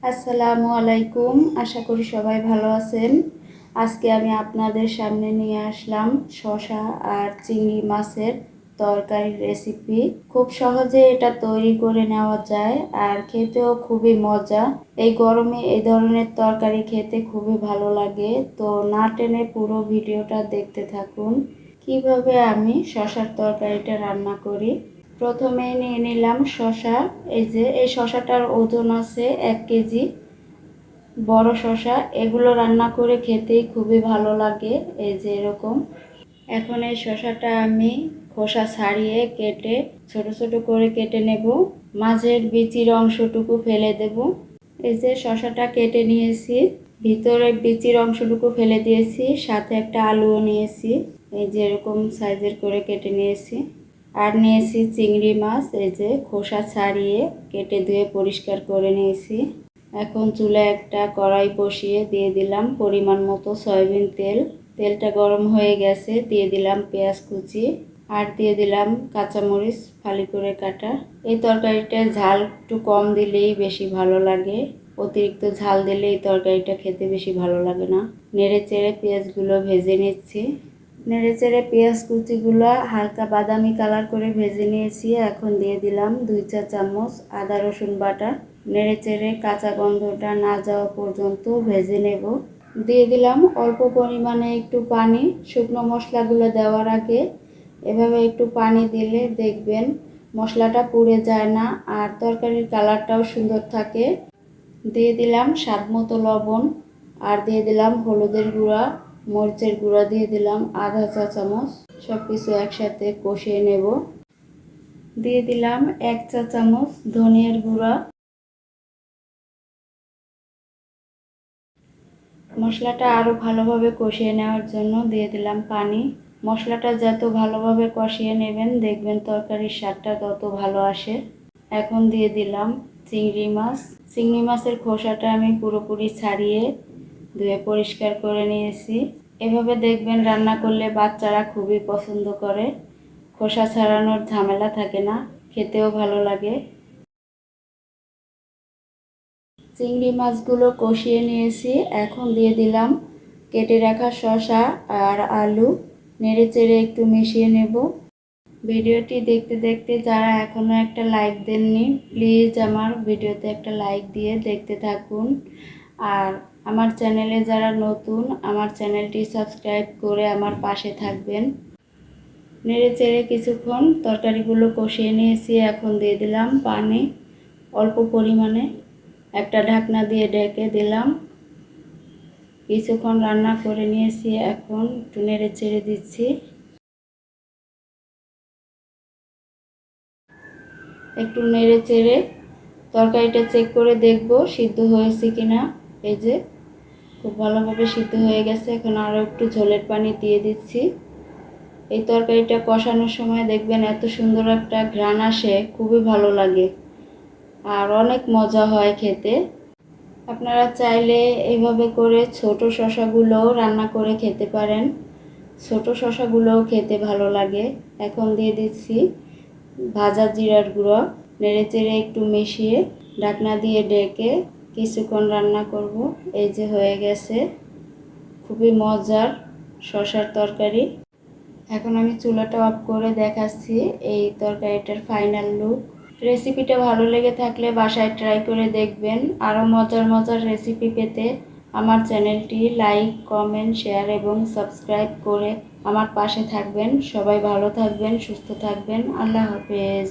আসসালামু আলাইকুম। আশা করি সবাই ভালো আছেন। আজকে আমি আপনাদের সামনে নিয়ে আসলাম শসা আর চিংড়ি মাছের তরকারির রেসিপি। খুব সহজে এটা তৈরি করে নেওয়া যায় আর খেতেও খুবই মজা। এই গরমে এই ধরনের তরকারি খেতে খুবই ভালো লাগে। তো না টেনে পুরো ভিডিওটা দেখতে থাকুন কিভাবে আমি শসার তরকারিটা রান্না করি। প্রথমে নিয়ে নিলাম শসা। এই শসাটার ওজন আছে 1 কেজি। বড় শসা, এগুলো রান্না করে খেতেই খুবই ভালো লাগে। এই যে এরকম। এখন এই শসাটা আমি খোসা ছাড়িয়ে কেটে ছোট ছোট করে কেটে নেব। মাঝের বিচির অংশটুকু ফেলে দেব। এই যে শসাটা কেটে নিয়েছি, ভিতরের বিচির অংশটুকু ফেলে দিয়েছি, সাথে একটা আলুও নিয়েছি। এই যে এরকম সাইজের করে কেটে নিয়েছি। আর নিয়েছি চিংড়ি মাছ, এই যে খোসা ছাড়িয়ে কেটে ধুয়ে পরিষ্কার করে নিয়েছি। এখন চুলায় একটা কড়াই বসিয়ে দিয়ে দিলাম পরিমাণ মতো সয়াবিন তেল। তেলটা গরম হয়ে গেছে, দিয়ে দিলাম পেঁয়াজ কুচি আর দিয়ে দিলাম কাঁচামরিচ ফালি করে কাটা। এই তরকারিটা ঝাল একটু কম দিলেই বেশি ভালো লাগে। অতিরিক্ত ঝাল দিলে এই তরকারিটা খেতে বেশি ভালো লাগে না। নেড়ে চেড়ে পেঁয়াজগুলো ভেজে নিচ্ছি। নেড়ে চেড়ে পেঁয়াজ কুচিগুলো হালকা বাদামি কালার করে ভেজে নিয়েছি। এখন দিয়ে দিলাম 2 চা চামচ আদা রসুন বাটা। নেড়ে চেড়ে কাঁচা গন্ধটা না যাওয়া পর্যন্ত ভেজে নেব। দিয়ে দিলাম অল্প পরিমাণে একটু পানি। শুকনো মশলাগুলো দেওয়ার আগে এভাবে একটু পানি দিলে দেখবেন মশলাটা পুড়ে যায় না আর তরকারির কালারটাও সুন্দর থাকে। দিয়ে দিলাম স্বাদ মতো লবণ আর দিয়ে দিলাম হলুদের গুঁড়া, মরিচের গুঁড়া দিয়ে দিলাম আধা চা চামচ। সব কিছু একসাথে কষিয়ে নেব। দিয়ে দিলাম 1 চা চামচ ধনিয়ার গুঁড়া। মশলাটা আরও ভালোভাবে কষিয়ে নেওয়ার জন্য দিয়ে দিলাম পানি। মশলাটা যত ভালোভাবে কষিয়ে নেবেন দেখবেন তরকারির স্বাদটা তত ভালো আসে। এখন দিয়ে দিলাম চিংড়ি মাছ। চিংড়ি মাছের খোসাটা আমি পুরোপুরি ছাড়িয়ে ধুয়ে পরিষ্কার করে নিয়েছি। এভাবে দেখবেন রান্না করলে বাচ্চারা খুবই পছন্দ করে। খোসা ছাড়ানোর ঝামেলা থাকে না, খেতেও ভালো লাগে। চিংড়ি মাছগুলো কষিয়ে নিয়েছি। এখন দিয়ে দিলাম কেটে রাখা শসা আর আলু। নেড়ে চেড়ে একটু মিশিয়ে নেব। ভিডিওটি দেখতে দেখতে যারা এখনও একটা লাইক দেননি, প্লিজ আমার ভিডিওতে একটা লাইক দিয়ে দেখতে থাকুন। আর আমার চ্যানেলে যারা নতুন, আমার চ্যানেলটি সাবস্ক্রাইব করে আমার পাশে থাকবেন। নেড়ে চেড়ে কিছুক্ষণ তরকারিগুলো কষিয়ে নিয়েছি। এখন দিয়ে দিলাম পানি অল্প পরিমাণে। একটা ঢাকনা দিয়ে ঢেকে দিলাম। কিছুক্ষণ রান্না করে নিয়েছি। এখন একটু নেড়ে চেড়ে দিচ্ছি। একটু নেড়ে চেড়ে তরকারিটা চেক করে দেখব সিদ্ধ হয়েছে কিনা। এই যে খুব ভালোভাবে সিদ্ধ হয়ে গেছে। এখন আরও একটু ঝোলের পানি দিয়ে দিচ্ছি। এই তরকারিটা কষানোর সময় দেখবেন এত সুন্দর একটা ঘ্রাণ আসে, খুবই ভালো লাগে আর অনেক মজা হয় খেতে। আপনারা চাইলে এইভাবে করে ছোট শসাগুলোও রান্না করে খেতে পারেন। ছোট শসাগুলোও খেতে ভালো লাগে। এখন দিয়ে দিচ্ছি ভাজা জিরার গুঁড়ো। নেড়ে চেড়ে একটু মিশিয়ে ঢাকনা দিয়ে ঢেকে কিছুক্ষণ রান্না করব। এই যে হয়ে গেছে খুবই মজার শসার তরকারি। এখন আমি চুলাটা অফ করে দেখাচ্ছি এই তরকারিটার ফাইনাল লুক। রেসিপিটা ভালো লেগে থাকলে বাসায় ট্রাই করে দেখবেন। আরও মজার মজার রেসিপি পেতে আমার চ্যানেলটি লাইক, কমেন্ট, শেয়ার এবং সাবস্ক্রাইব করে আমার পাশে থাকবেন। সবাই ভালো থাকবেন, সুস্থ থাকবেন। আল্লাহ হাফেজ।